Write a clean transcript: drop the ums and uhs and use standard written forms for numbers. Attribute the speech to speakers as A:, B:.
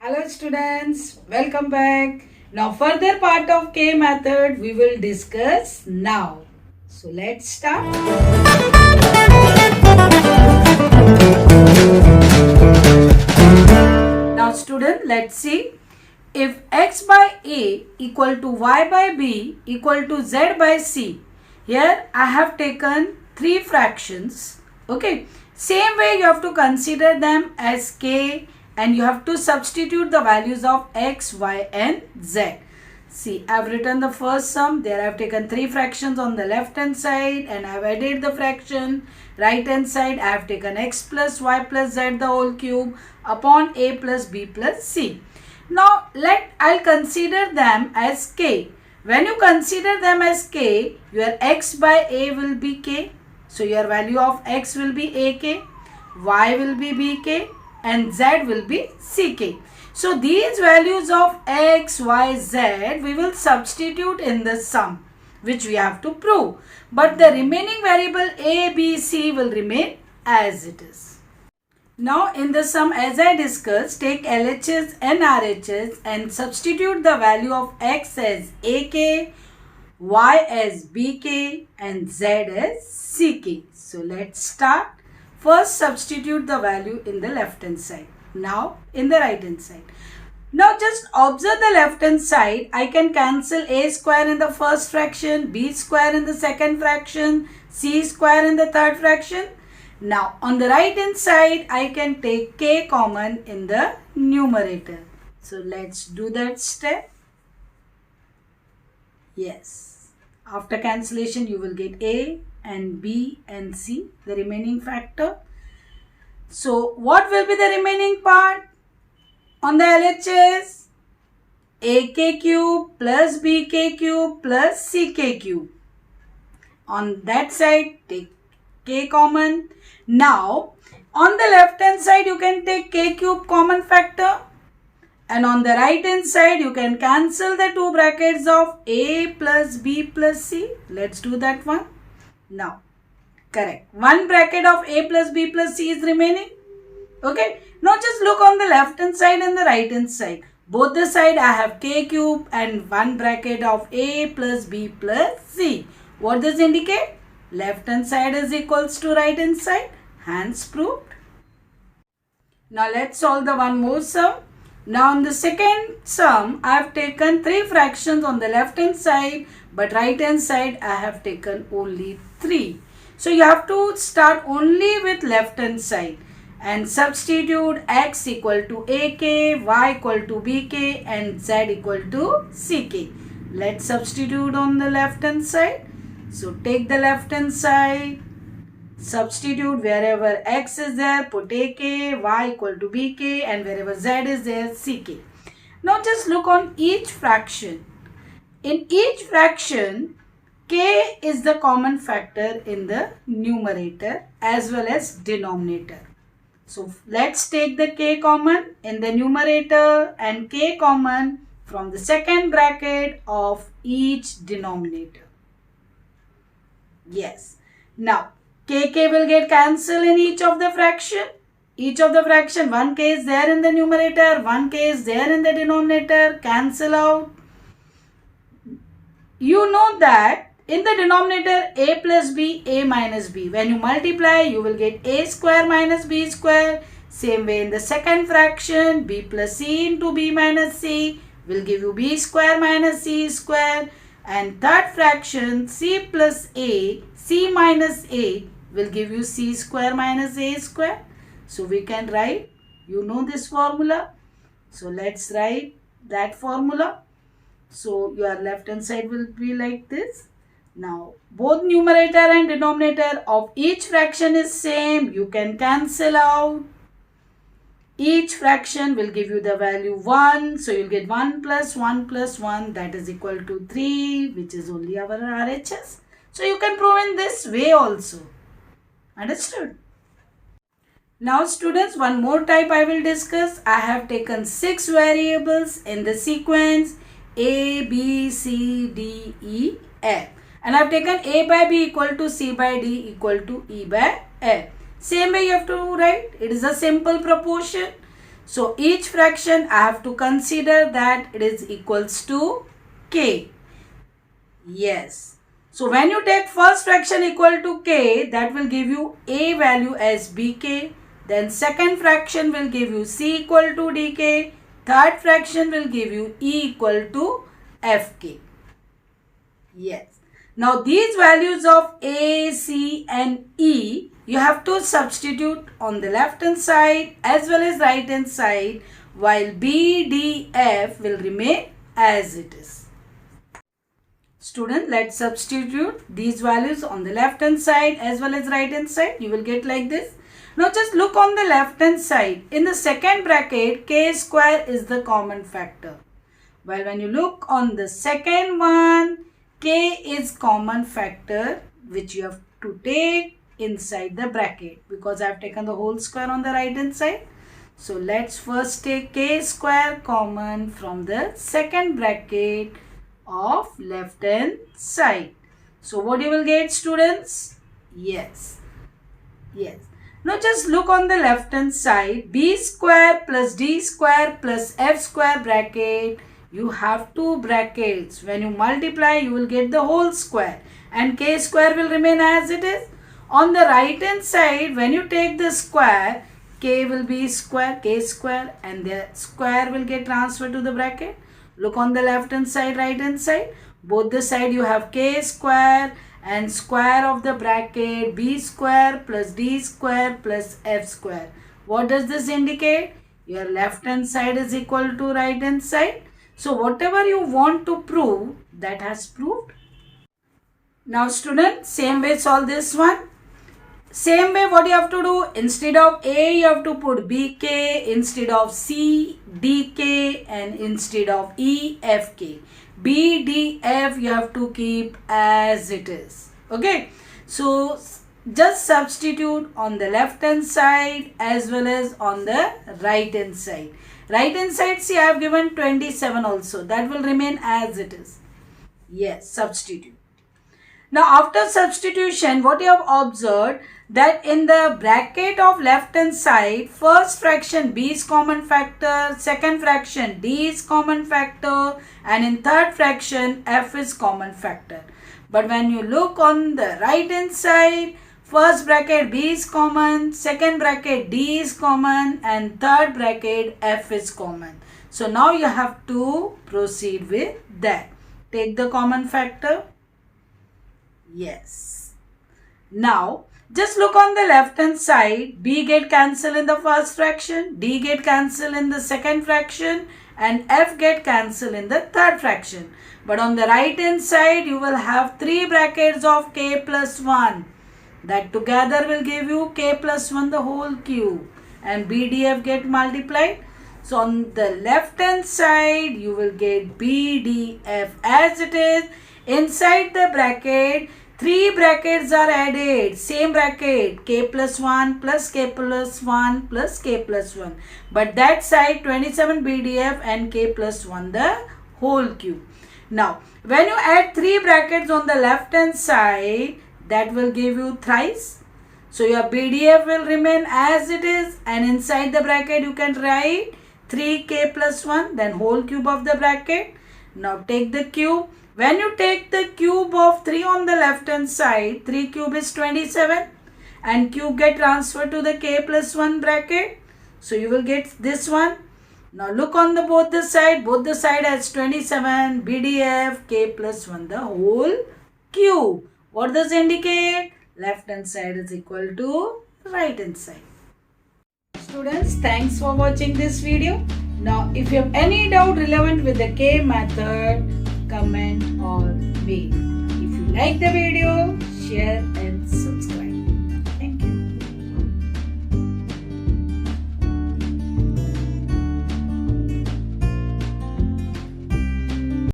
A: Hello students, welcome back. Now further part of K method we will discuss now. So let's start. Now student, let's see. If x by a equal to y by b equal to z by c, here I have taken three fractions. Okay, same way you have to consider them as k and you have to substitute the values of x, y and z. See, I have written the first sum. There I have taken three fractions on the left hand side and I have added the fraction. Right hand side I have taken x plus y plus z the whole cube upon a plus b plus c. Now I'll consider them as k. When you consider them as k, your x by a will be k. So your value of x will be ak, y will be bk and z will be ck. So these values of x, y, z we will substitute in the sum which we have to prove. But the remaining variable a, b, c will remain as it is. Now in the sum, as I discussed, take LHS and RHS and substitute the value of x as AK, y as BK and z as CK. So let's start. First substitute the value in the left hand side. Now in the right hand side. Now just observe the left hand side. I can cancel a square in the first fraction, b square in the second fraction, c square in the third fraction. Now on the right hand side I can take k common in the numerator. So let's do that step. Yes. After cancellation you will get a and b and c, the remaining factor. So what will be the remaining part? On the LHS, ak cube plus bk cube plus ck cube. On that side take k common. Now on the left hand side you can take k cube common factor and on the right hand side you can cancel the two brackets of a plus b plus c. Let's do that one. Now correct, one bracket of a plus b plus c is remaining. Okay, now just look on the left hand side and the right hand side. Both the side I have k cube and one bracket of a plus b plus c. What does indicate? Left hand side is equals to right hand side. Hence proved. Now let's solve the one more sum. Now on the second sum I have taken three fractions on the left hand side, but right hand side I have taken only three. So you have to start only with left hand side and substitute x equal to ak, y equal to bk and z equal to ck. Let's substitute on the left hand side. So take the left hand side, substitute wherever x is there, put ak, y equal to bk and wherever z is there, ck. Now just look on each fraction. In each fraction, k is the common factor in the numerator as well as denominator. So let's take the k common in the numerator and k common from the second bracket of each denominator. Yes. Now kk will get cancelled in each of the fraction. Each of the fraction, one k is there in the numerator, one k is there in the denominator, cancel out. You know that in the denominator a plus b, a minus b. When you multiply, you will get a square minus b square. Same way in the second fraction, b plus c into b minus c will give you b square minus c square. And third fraction, c plus a, c minus a will give you c square minus a square. So we can write, you know this formula. So let's write that formula. So your left hand side will be like this. Now both numerator and denominator of each fraction is same. You can cancel out. Each fraction will give you the value 1. So you'll get 1 plus 1 plus 1, that is equal to 3, which is only our RHS. So you can prove in this way also. Understood? Now students, one more type I will discuss. I have taken 6 variables in the sequence A, B, C, D, E, F. And I have taken A by B equal to C by D equal to E by F. Same way you have to write. It is a simple proportion. So each fraction I have to consider that it is equals to k. Yes. So when you take first fraction equal to k, that will give you a value as bk. Then second fraction will give you c equal to dk. Third fraction will give you e equal to fk. Yes. Now these values of a, c and e, you have to substitute on the left hand side as well as right hand side, while b, d, f will remain as it is. Student, let's substitute these values on the left hand side as well as right hand side. You will get like this. Now just look on the left hand side. In the second bracket, k square is the common factor. While when you look on the second one, k is common factor which you have to take inside the bracket, because I have taken the whole square on the right hand side. So let's first take k square common from the second bracket of left hand side. So what you will get, students? Yes. Now just look on the left hand side. B square plus d square plus f square bracket. You have two brackets. When you multiply, you will get the whole square, and k square will remain as it is. On the right hand side, when you take the square, k will be square, k square, and the square will get transferred to the bracket. Look on the left hand side, right hand side. Both the side you have k square and square of the bracket b square plus d square plus f square. What does this indicate? Your left hand side is equal to right hand side. So whatever you want to prove, that has proved. Now students, same way solve this one. Same way, what you have to do, instead of a you have to put bk, instead of c dk, and instead of e fk. b d f you have to keep as it is. Okay, so just substitute on the left hand side as well as on the right hand side. Right hand side, see, I have given 27 also. That will remain as it is. Yes, substitute. Now after substitution, what you have observed, that in the bracket of left hand side, first fraction b is common factor, second fraction d is common factor, and in third fraction f is common factor. But when you look on the right hand side, first bracket b is common, second bracket d is common, and third bracket f is common. So now you have to proceed with that. Take the common factor. Yes. Now just look on the left hand side. B get cancelled in the first fraction, D get cancelled in the second fraction, and F get cancelled in the third fraction. But on the right hand side, you will have three brackets of k plus 1. That together will give you k plus 1 the whole cube. And B, D, F get multiplied. So on the left hand side, you will get B, D, F as it is. Inside the bracket, three brackets are added. Same bracket, k plus 1 plus k plus 1 plus k plus 1. But that side, 27 BDF and k plus 1 the whole cube. Now, when you add three brackets on the left hand side, that will give you thrice. So your BDF will remain as it is, and inside the bracket you can write 3k plus 1, then whole cube of the bracket. Now take the cube. When you take the cube of 3 on the left hand side, 3 cube is 27, and cube get transferred to the k plus 1 bracket. So you will get this one. Now look on the both the side has 27, BDF, k plus 1 the whole cube. What does it indicate? Left hand side is equal to right hand side. Students, thanks for watching this video. Now if you have any doubt relevant with the K method, comment or mail. If you like the video, share and subscribe.